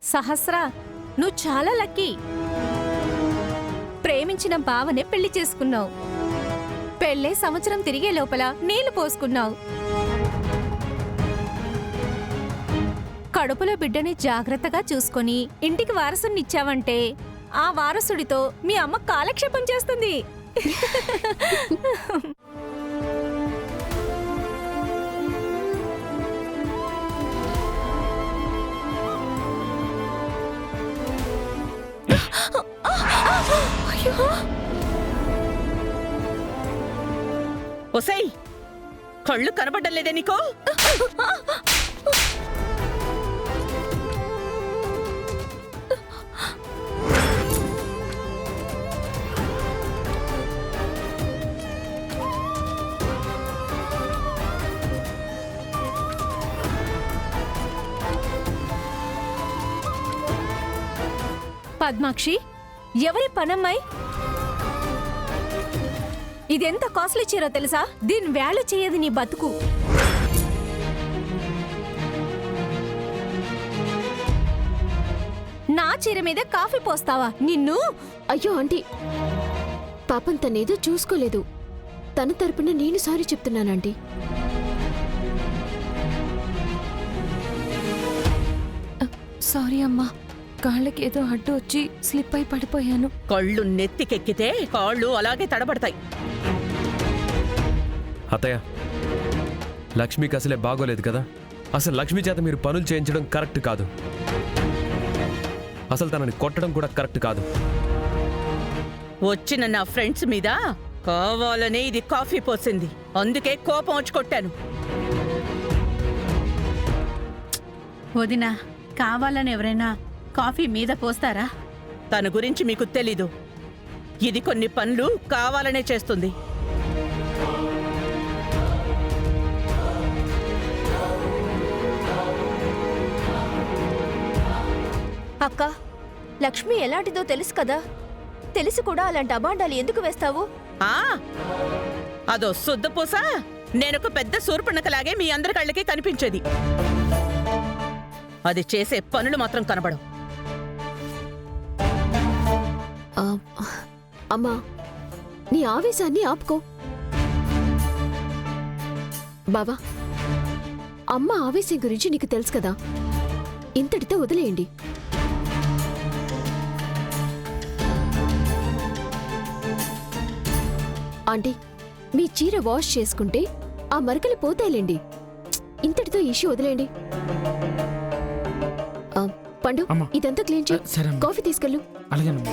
సహస్ర, నువ్వు చాలా లక్కీ. ప్రేమించిన బావనే పెళ్లి చేసుకున్నావు. పెళ్ళే సంవత్సరం తిరిగే లోపల నీళ్లు పోసుకున్నావు. కడుపులో బిడ్డని జాగ్రత్తగా చూసుకొని ఇంటికి వారసునిచ్చావంటే ఆ వారసుడితో మీ అమ్మ కాలక్షేపం చేస్తుంది. ఒసేయ్, కళ్ళు కనబడ్డం లేదే నీకో? పద్మాక్షి, ఎవరి పనమ్మాయి? ఇదెంత కాస్ట్లీ చీరో తెలుసా? దీని వేళ చేయదు నీ బతుకు. నా చీర మీద కాఫీ పోస్తావా నిన్ను? అయ్యో ఆంటీ, పాపం తనేదో చూసుకోలేదు. తన తరపున నేను సారీ చెప్తున్నానంటీ. సారీ అమ్మా, కాళ్ళకి ఏదో అడ్డు వచ్చి స్లిప్ అయి పడిపోయాను. కళ్ళు నెత్తికెక్కితే కాళ్ళు అలాగే తడబడతాయి. అత్తయ్య, లక్ష్మికి అసలే బాగోలేదు కదా. అసలు లక్ష్మి చేత మీరు పనులు చేయించడం కరెక్ట్ కాదు. అసలు తనని కొట్టడం కూడా కరెక్ట్ కాదు. వచ్చిన నా ఫ్రెండ్స్ మీద కావాలనే ఇది కాఫీ పోసింది. అందుకే కోపం వచ్చి కొట్టాను. వదినా, కావాలని ఎవరైనా కాఫీ మీద పోస్తారా? తన గురించి మీకు తెలీదు. ఇది కొన్ని పనులు కావాలనే చేస్తుంది. అక్క, లక్ష్మి ఎలాంటిదో తెలుసు కదా. తెలిసి కూడా అలాంటి అబాండాలు ఎందుకు వేస్తావు? ఆ అదో శుద్ధపూస నేనొక పెద్ద సూర్పణకలాగే మీ అందరి కళ్ళకి కనిపించేది. అది చేసే పనులు మాత్రం కనబడవు. అమ్మా, నీ ఆవేశాన్ని ఆపుకో. బావా, అమ్మ ఆవేశం గురించి నీకు తెలుసు కదా. ఇంతటితో వదిలేయండి. ఆంటీ, మీ చీర వాష్ చేసుకుంటే ఆ మరకలు పోతాయిలేండి. ఇంతటితో ఇష్యూ వదిలేయండి. పండు, ఇదంతా క్లీన్ చేయి. కాఫీ తీసుకెళ్ళు. అలాగేనమ్మా.